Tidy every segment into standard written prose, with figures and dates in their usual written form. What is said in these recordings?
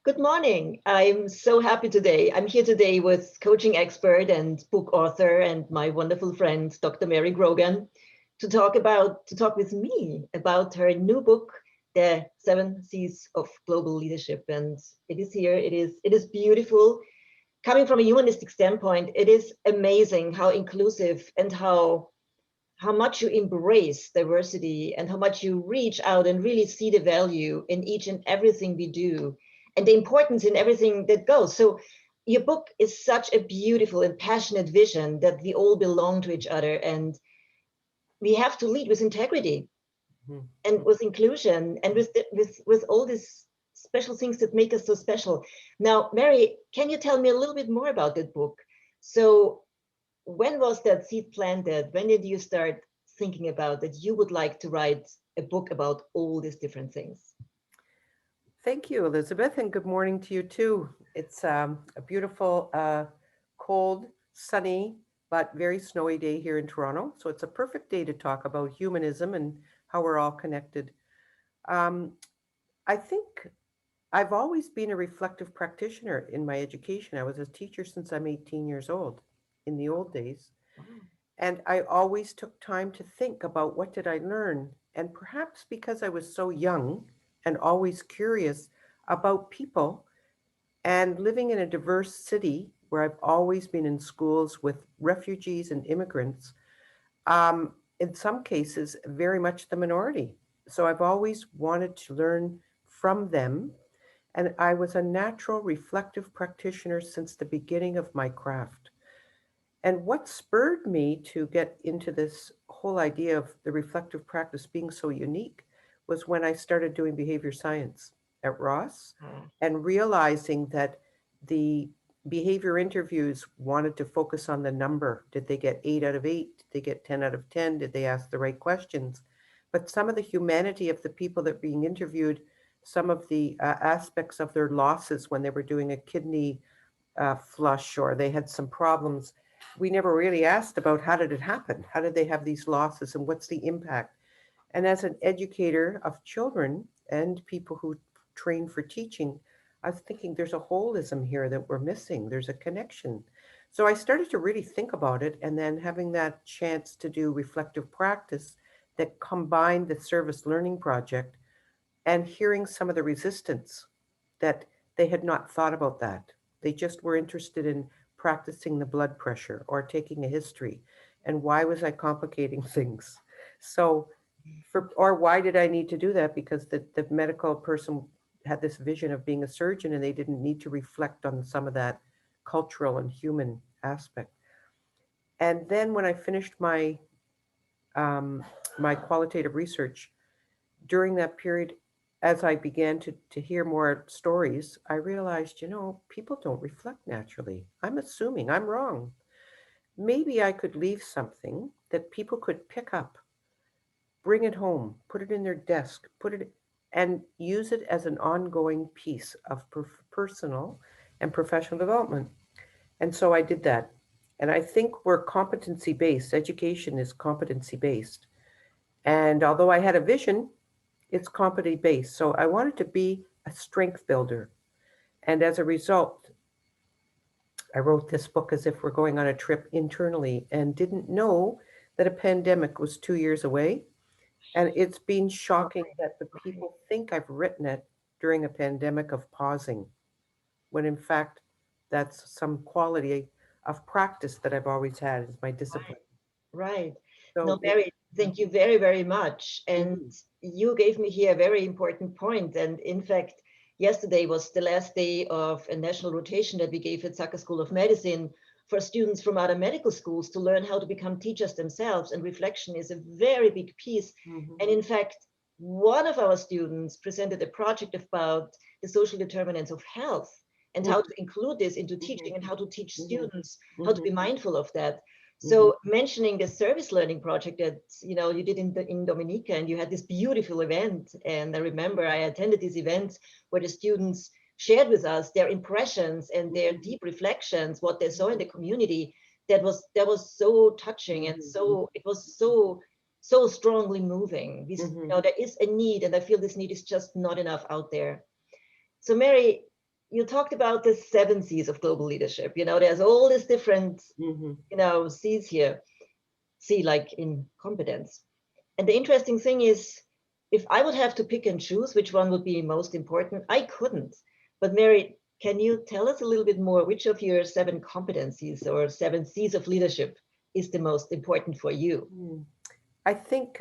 Good morning. I'm so happy today. I'm here today with coaching expert and book author and my wonderful friend, Dr. Mary Grogan, to talk with me about her new book, The Seven C's of Global Leadership. And it is here. It is beautiful. Coming from a humanistic standpoint, it is amazing how inclusive and how much you embrace diversity and how much you reach out and really see the value in each and everything we do and the importance in everything that goes. So your book is such a beautiful and passionate vision that we all belong to each other and we have to lead with integrity Mhm. and with inclusion and with all these special things that make us so special. Now, Mary, can you tell me a little bit more about that book? So when was that seed planted? When did you start thinking about that you would like to write a book about all these different things? Thank you, Elizabeth, and good morning to you too. It's a beautiful, cold, sunny, but very snowy day here in Toronto. So it's a perfect day to talk about humanism and how we're all connected. Um, I think I've always been a reflective practitioner in my education. I was a teacher since I'm 18 years old in the old days. Wow. And I always took time to think about what did I learn. And perhaps because I was so young and always curious about people and living in a diverse city where I've always been in schools with refugees and immigrants, in some cases, very much the minority. So I've always wanted to learn from them. And I was a natural reflective practitioner since the beginning of my craft. And what spurred me to get into this whole idea of the reflective practice being so unique was when I started doing behavior science at Ross Ah, and realizing that the behavior interviews wanted to focus on the number. Did they get 8 out of 8? Did they get 10 out of 10? Did they ask the right questions? But some of the humanity of the people that are being interviewed, some of the aspects of their losses when they were doing a kidney flush or they had some problems, we never really asked about how did it happen? How did they have these losses and what's the impact? And as an educator of children and people who train for teaching, I was thinking there's a holism here that we're missing. There's a connection. So I started to really think about it, and then having that chance to do reflective practice that combined the service learning project and hearing some of the resistance that they had not thought about that. They just were interested in practicing the blood pressure or taking a history. And why was I complicating things? So, or why did I need to do that? Because the medical person had this vision of being a surgeon and they didn't need to reflect on some of that cultural and human aspect. And then when I finished um, my qualitative research, during that period, as I began to hear more stories, I realized, people don't reflect naturally. I'm assuming I'm wrong. Maybe I could leave something that people could pick up, bring it home, put it in their desk, put it and use it as an ongoing piece of personal and professional development. And so I did that. And I think we're competency based. Education is competency based. And although I had a vision, it's competency based. So I wanted to be a strength builder. And as a result, I wrote this book as if we're going on a trip internally and didn't know that a pandemic was 2 years away. And it's been shocking right, that the right, people think I've written it during a pandemic of pausing, when in fact, that's some quality of practice that I've always had is my discipline. right, right. No, So it's, Mary, thank you very, very much. And mhm. you gave me here a very important point. And in fact, yesterday was the last day of a national rotation that we gave at Saga School of Medicine for students from other medical schools to learn how to become teachers themselves. And reflection is a very big piece. Mhm. And in fact, one of our students presented a project about the social determinants of health and how Mhm. to include this into Mhm. teaching and how to teach Mhm. students how to Mhm. be mindful of that. Mhm. So mentioning the service learning project that you did in Dominica, and you had this beautiful event, and I remember I attended this event where the students shared with us their impressions and their Mhm. deep reflections, what they saw in the community. That was so touching, and Mhm. so it was so strongly moving. Mhm. There is a need, and I feel this need is just not enough out there. So Mary, you talked about the seven C's of global leadership. There's all these different, Hmm. C's here. C like in competence. And the interesting thing is, if I would have to pick and choose which one would be most important, I couldn't. But Mary, can you tell us a little bit more which of your seven competencies or seven C's of leadership is the most important for you? I think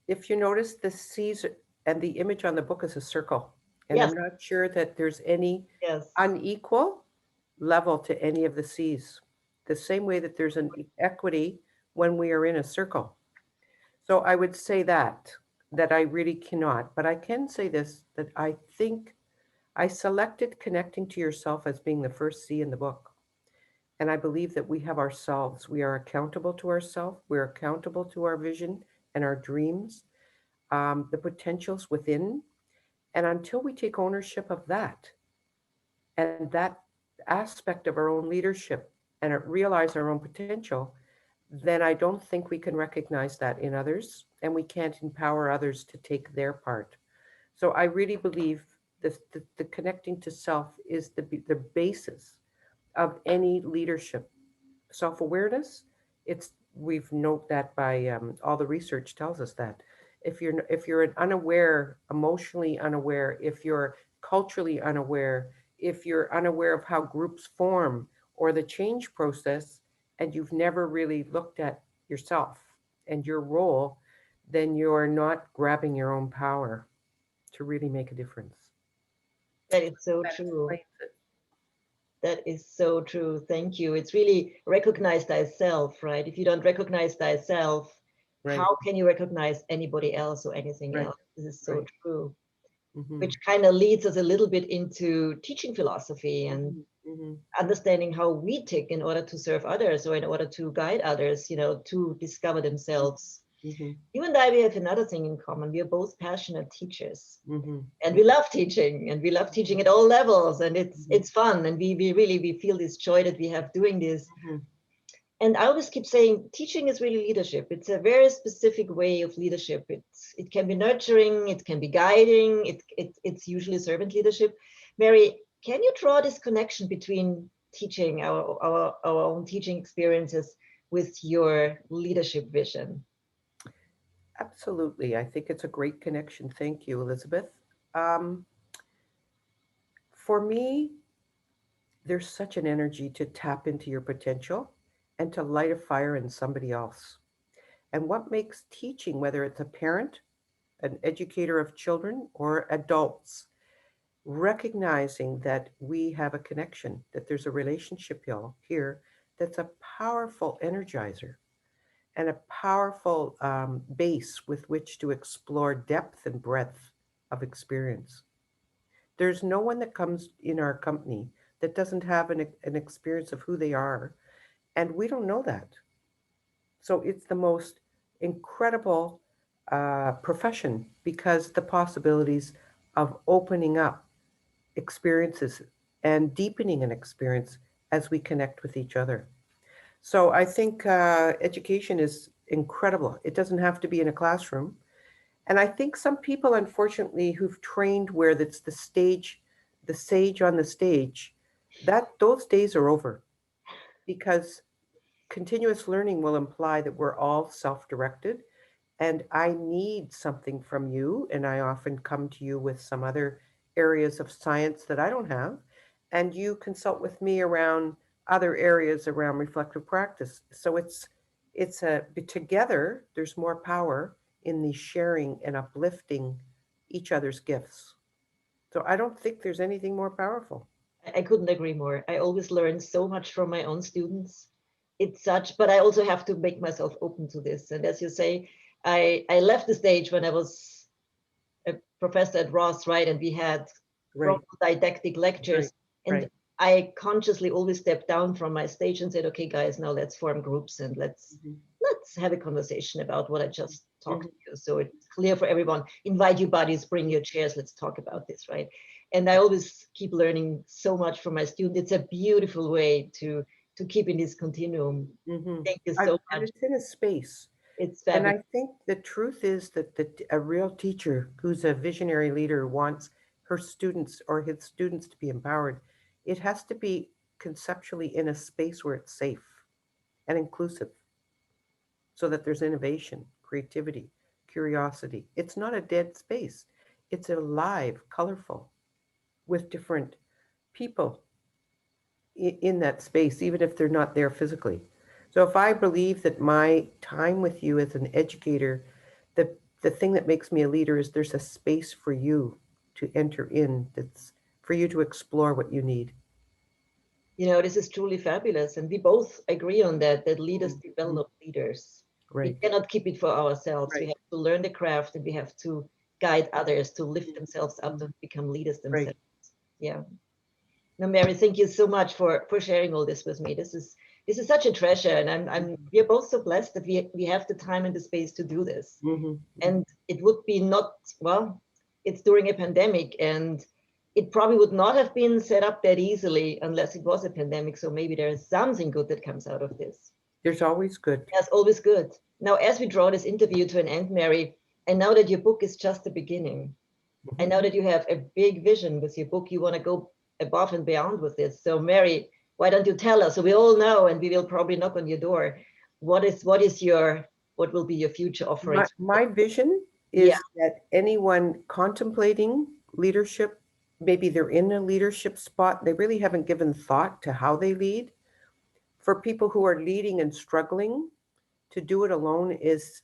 if you notice the C's and the image on the book is a circle, and Yes, I'm not sure that there's any yes. unequal level to any of the C's. The same way that there's an equity when we are in a circle. So I would say that I really cannot, but I can say this that I think I selected connecting to yourself as being the first C in the book. And I believe that we have ourselves. We are accountable to ourselves. We're accountable to our vision and our dreams, the potentials within. And until we take ownership of that and that aspect of our own leadership and realize our own potential, then I don't think we can recognize that in others and we can't empower others to take their part. So I really believe the connecting to self is the basis of any leadership. Self-awareness, it's we've note that by all the research tells us that if you're an unaware, emotionally unaware, if you're culturally unaware, if you're unaware of how groups form or the change process, and you've never really looked at yourself and your role, then you're not grabbing your own power to really make a difference. That is so That true. explains it. That is so true. Thank you. It's really recognize thyself, right? If you don't recognize thyself, Right, how can you recognize anybody else or anything right, else? This is so right. true, Mm-hmm, which kind of leads us a little bit into teaching philosophy and mm-hmm, mm-hmm, understanding how we tick in order to serve others or in order to guide others, to discover themselves. mm-hmm, You and I, we have another thing in common. We are both passionate teachers mm-hmm, and we love teaching at all levels, and it's mm-hmm, it's fun, and we really we feel this joy that we have doing this. mm-hmm. And I always keep saying teaching is really leadership. It's a very specific way of leadership. It can be nurturing, it can be guiding, it's usually servant leadership. Mary, can you draw this connection between teaching our own teaching experiences with your leadership vision? Absolutely. I think it's a great connection. Thank you, Elizabeth. Um, for me, there's such an energy to tap into your potential and to light a fire in somebody else. And what makes teaching, whether it's a parent, an educator of children, or adults, recognizing that we have a connection, that there's a relationship here that's a powerful energizer and a powerful base with which to explore depth and breadth of experience. There's no one that comes in our company that doesn't have an experience of who they are, and we don't know that. So it's the most incredible profession because the possibilities of opening up experiences and deepening an experience as we connect with each other. So I think education is incredible. It doesn't have to be in a classroom. And I think some people, unfortunately, who've trained where that's the sage on the stage, that those days are over because continuous learning will imply that we're all self-directed and I need something from you. And I often come to you with some other areas of science that I don't have. And you consult with me around other areas around reflective practice. So it's a together, there's more power in the sharing and uplifting each other's gifts. So I don't think there's anything more powerful. I couldn't agree more. I always learn so much from my own students. It's such, but I also have to make myself open to this. And as you say, I left the stage when I was a professor at Ross, right? And we had Right, proper didactic right, lectures. And right. I consciously always stepped down from my stage and said, okay, guys, now let's form groups and Mhm, let's have a conversation about what I just talked mhm, to you. So it's clear for everyone. Invite your buddies, bring your chairs, let's talk about this, right? And I always keep learning so much from my students. It's a beautiful way to keep in this continuum. mhm. Thank you so And much. it's in a space. It's And fabulous. I think the truth is that a real teacher who's a visionary leader wants her students or his students to be empowered, it has to be conceptually in a space where it's safe and inclusive so that there's innovation, creativity, curiosity. It's not a dead space, it's alive, colorful, with different people in that space, even if they're not there physically. So if I believe that my time with you as an educator, the the thing that makes me a leader is there's a space for you to enter in, that's for you to explore what you need. This is truly fabulous. And we both agree on that, that leaders Mhm. develop leaders. We Right, cannot keep it for ourselves. We right, have to learn the craft and we have to guide others to lift themselves up mhm, to become leaders right. themselves. Yeah. No, Mary, thank you so much for sharing all this with me. This is such a treasure, and I'm Mhm, we're both so blessed that we have the time and the space to do this. mhm, mhm. And it would be not, well, it's during a pandemic, and it probably would not have been set up that easily unless it was a pandemic. So maybe there is something good that comes out of this. There's always good. That's always good. Now, as we draw this interview to an end, Mary, I know that your book is just the beginning. I Mhm. know that you have a big vision with your book. You want to go above and beyond with this. So, Mary, why don't you tell us? So we all know, and we will probably knock on your door. What will be your future My offerings? my vision Yeah, is that anyone contemplating leadership, maybe they're in a leadership spot, they really haven't given thought to how they lead. For people who are leading and struggling, to do it alone is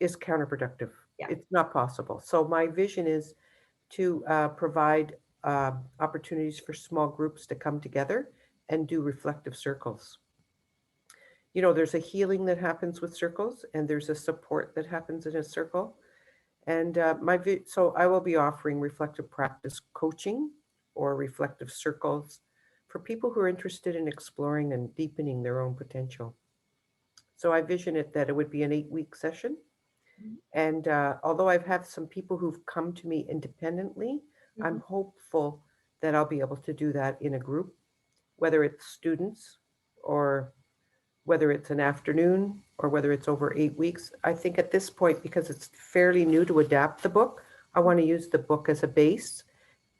counterproductive. yeah. It's not possible. So my vision is to provide opportunities for small groups to come together and do reflective circles. There's a healing that happens with circles, and there's a support that happens in a circle. And so I will be offering reflective practice coaching or reflective circles for people who are interested in exploring and deepening their own potential. So I vision it that it would be an 8-week session. And although I've had some people who've come to me independently, I'm Mhm. hopeful that I'll be able to do that in a group, whether it's students or whether it's an afternoon or whether it's over 8 weeks. I think at this point, because it's fairly new to adapt the book, I want to use the book as a base,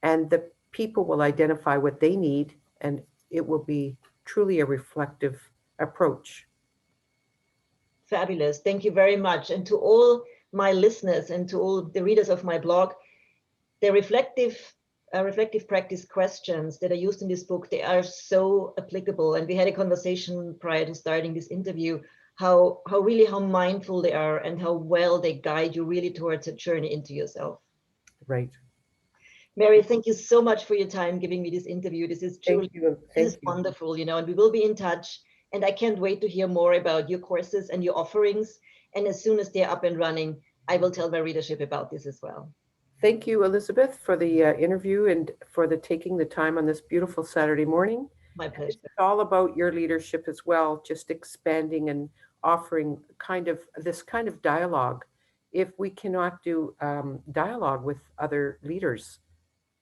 and the people will identify what they need, and it will be truly a reflective approach. Fabulous. Thank you very much. And to all my listeners and to all the readers of my blog, the reflective practice questions that are used in this book, they are so applicable. And we had a conversation prior to starting this interview, how mindful they are and how well they guide you really towards a journey into yourself. Right. Mary, thank you so much for your time giving me this interview. Thank you. This is Thank you. wonderful, and we will be in touch. And I can't wait to hear more about your courses and your offerings. And as soon as they're up and running, I will tell my readership about this as well. Thank you, Elizabeth, for the interview and for the taking the time on this beautiful Saturday morning. My It's pleasure. all about your leadership as well, just expanding and offering kind of dialogue. If we cannot do dialogue with other leaders,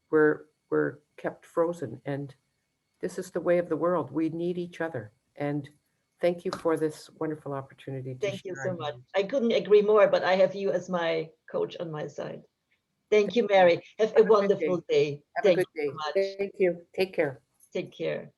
we're kept frozen, and this is the way of the world. We need each other, and thank you for this wonderful opportunity to Thank you share so much. ideas. I couldn't agree more, but I have you as my coach on my side. Thank you, Thank you. Mary. Have a Have a good day. wonderful day. Have a Thank good you so day. much. Thank you. Take care. Take care.